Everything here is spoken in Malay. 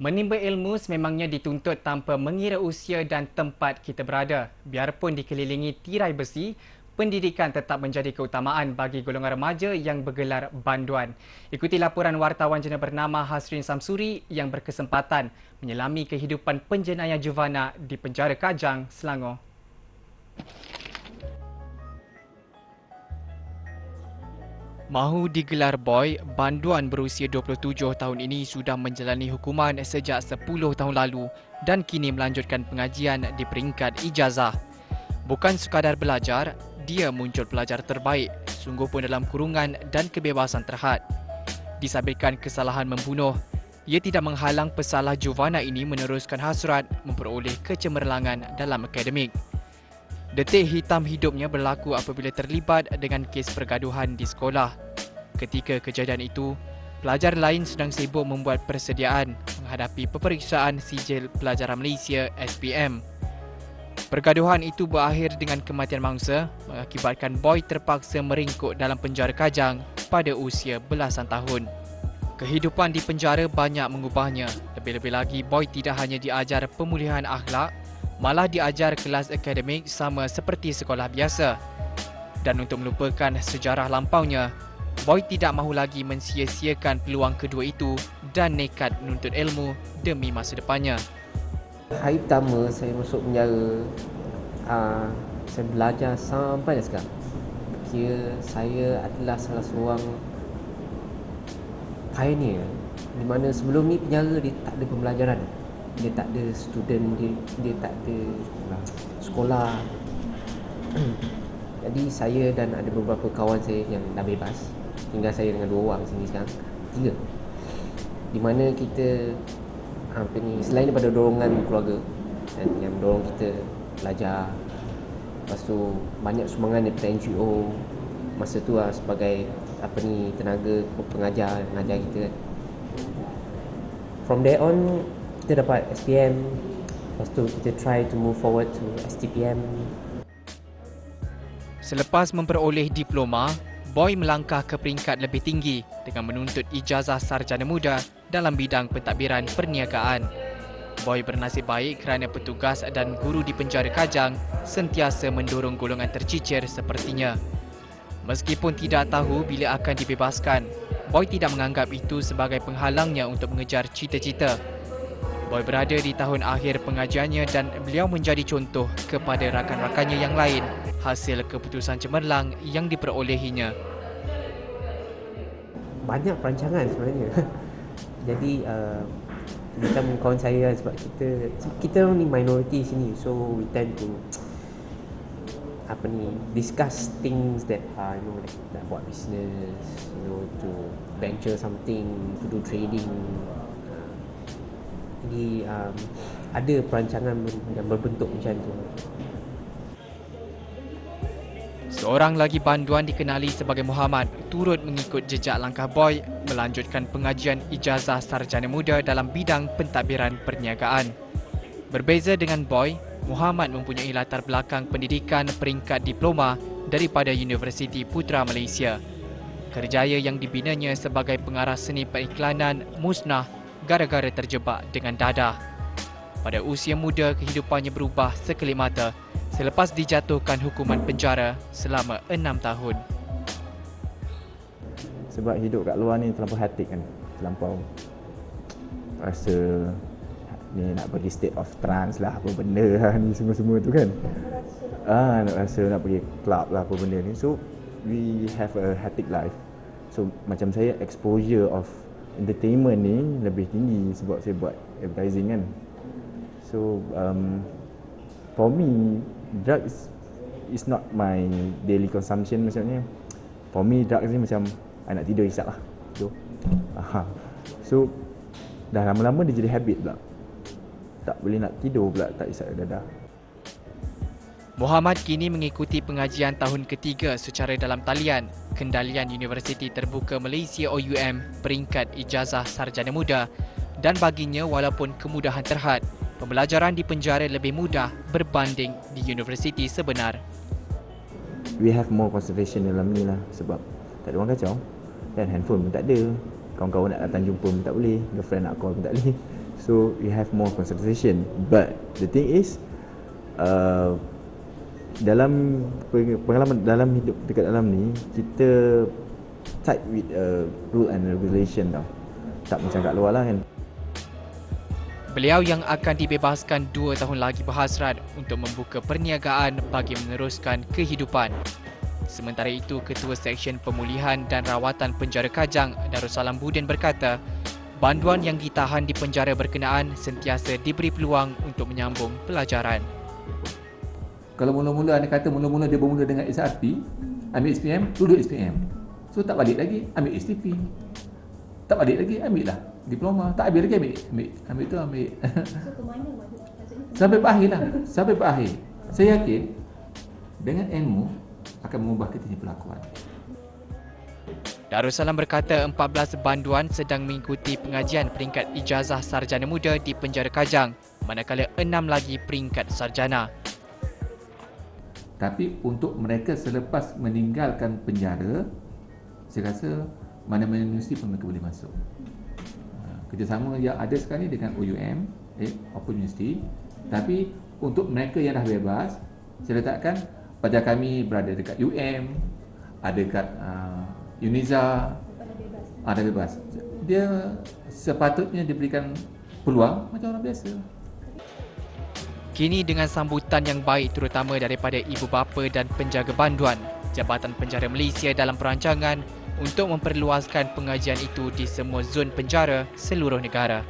Menimba ilmu sememangnya dituntut tanpa mengira usia dan tempat kita berada. Biarpun dikelilingi tirai besi, pendidikan tetap menjadi keutamaan bagi golongan remaja yang bergelar banduan. Ikuti laporan wartawan jena bernama Hasrin Samsuri yang berkesempatan menyelami kehidupan penjenayah Juvana di penjara Kajang, Selangor. Mahu digelar boy, banduan berusia 27 tahun ini sudah menjalani hukuman sejak 10 tahun lalu dan kini melanjutkan pengajian di peringkat ijazah. Bukan sekadar belajar, dia muncul pelajar terbaik, sungguh pun dalam kurungan dan kebebasan terhad. Disabitkan kesalahan membunuh, ia tidak menghalang pesalah Juvana ini meneruskan hasrat memperoleh kecemerlangan dalam akademik. Detik hitam hidupnya berlaku apabila terlibat dengan kes pergaduhan di sekolah. Ketika kejadian itu, pelajar lain sedang sibuk membuat persediaan menghadapi peperiksaan sijil pelajaran Malaysia SPM. Pergaduhan itu berakhir dengan kematian mangsa mengakibatkan boy terpaksa meringkuk dalam penjara Kajang pada usia belasan tahun. Kehidupan di penjara banyak mengubahnya. Lebih-lebih lagi, boy tidak hanya diajar pemulihan akhlak, malah diajar kelas akademik sama seperti sekolah biasa. Dan untuk melupakan sejarah lampaunya, boy tidak mahu lagi mensia-siakan peluang kedua itu dan nekat menuntut ilmu demi masa depannya. Hari pertama saya masuk penjara, saya belajar sampai dah sekarang. Kira saya adalah salah seorang pioneer di mana sebelum ni penjara dia tak ada pembelajaran. Dia tak ada student, dia tak ada sekolah. Jadi saya dan ada beberapa kawan saya yang dah bebas. Tinggal saya dengan 2 orang sini sekarang, 3. Di mana kita selain daripada dorongan keluarga dan yang mendorong kita belajar, lepas tu banyak sumbangan daripada NGO masa tu sebagai tenaga pengajar kita. From there on kita dapat SPM, lepas tu kita try to move forward to STPM. Selepas memperoleh diploma, boy melangkah ke peringkat lebih tinggi dengan menuntut ijazah sarjana muda dalam bidang pentadbiran perniagaan. Boy bernasib baik kerana petugas dan guru di penjara Kajang sentiasa mendorong golongan tercicir sepertinya. Meskipun tidak tahu bila akan dibebaskan, boy tidak menganggap itu sebagai penghalangnya untuk mengejar cita-cita. Boy berada di tahun akhir pengajiannya dan beliau menjadi contoh kepada rakan-rakannya yang lain hasil keputusan cemerlang yang diperolehinya. Banyak perancangan sebenarnya. Jadi macam kawan saya, sebab kita ni minority sini, so we tend to discuss things that like buat business, to venture something, to do trading. Jadi ada perancangan yang berbentuk macam tu. Seorang lagi banduan dikenali sebagai Muhammad turut mengikut jejak langkah boy melanjutkan pengajian ijazah sarjana muda dalam bidang pentadbiran perniagaan. Berbeza dengan boy, Muhammad mempunyai latar belakang pendidikan peringkat diploma daripada Universiti Putra Malaysia. Kerjaya yang dibinanya sebagai pengarah seni periklanan musnah gara-gara terjebak dengan dadah. Pada usia muda, kehidupannya berubah sekelip mata selepas dijatuhkan hukuman penjara selama 6 tahun. Sebab hidup kat luar ni terlampau hektik kan, terlampau rasa ni nak pergi state of trance lah, apa benda lah ni semua-semua tu kan. Nak rasa nak pergi club lah, apa benda ni. So we have a hectic life. So macam saya exposure of entertainment ni lebih tinggi sebab saya buat advertising kan. So for me, drugs is not my daily consumption maksudnya. For me, drugs ni macam nak tidur isap lah. So dah lama-lama dia jadi habit pula. Tak boleh nak tidur pula tak isap dadah. Muhammad kini mengikuti pengajian tahun ketiga secara dalam talian Kendalian Universiti Terbuka Malaysia OUM peringkat ijazah sarjana muda, dan baginya walaupun kemudahan terhad, pembelajaran di penjara lebih mudah berbanding di universiti sebenar. We have more conservation dalam ni lah sebab tak ada orang kacau dan handphone pun tak ada. Kawan-kawan nak datang jumpa pun tak boleh, girlfriend nak call pun tak boleh. So you have more concentration. But the thing is, dalam pengalaman dalam hidup dekat dalam ni, kita tight with rule and regulation tau. Tak macam kat luar lah kan. Beliau yang akan dibebaskan 2 tahun lagi berhasrat untuk membuka perniagaan bagi meneruskan kehidupan. Sementara itu, Ketua Seksyen Pemulihan dan Rawatan Penjara Kajang, Darussalam Budin berkata, banduan yang ditahan di penjara berkenaan sentiasa diberi peluang untuk menyambung pelajaran. Kalau mula-mula anda kata mula-mula dia bermula dengan SRP, ambil SPM, duduk SPM. So tak balik lagi, ambil STP. Tak balik lagi, ambil lah diploma. Tak habis lagi, ambil tu, ambil. Sampai per akhir lah, sampai per akhir. Saya yakin dengan ilmu akan mengubah kita ni pelakuan. Darussalam berkata 14 banduan sedang mengikuti pengajian peringkat ijazah sarjana muda di penjara Kajang, manakala 6 lagi peringkat sarjana. Tapi untuk mereka selepas meninggalkan penjara, saya rasa mana-mana universiti pun mereka boleh masuk. Kerjasama yang ada sekarang ni dengan OUM, Open University. Tapi untuk mereka yang dah bebas, saya letakkan pelajar kami berada dekat UM, ada dekat UNIZA, ada bebas. Dia sepatutnya diberikan peluang macam orang biasa. Kini dengan sambutan yang baik terutama daripada ibu bapa dan penjaga banduan, Jabatan Penjara Malaysia dalam perancangan untuk memperluaskan pengajian itu di semua zon penjara seluruh negara.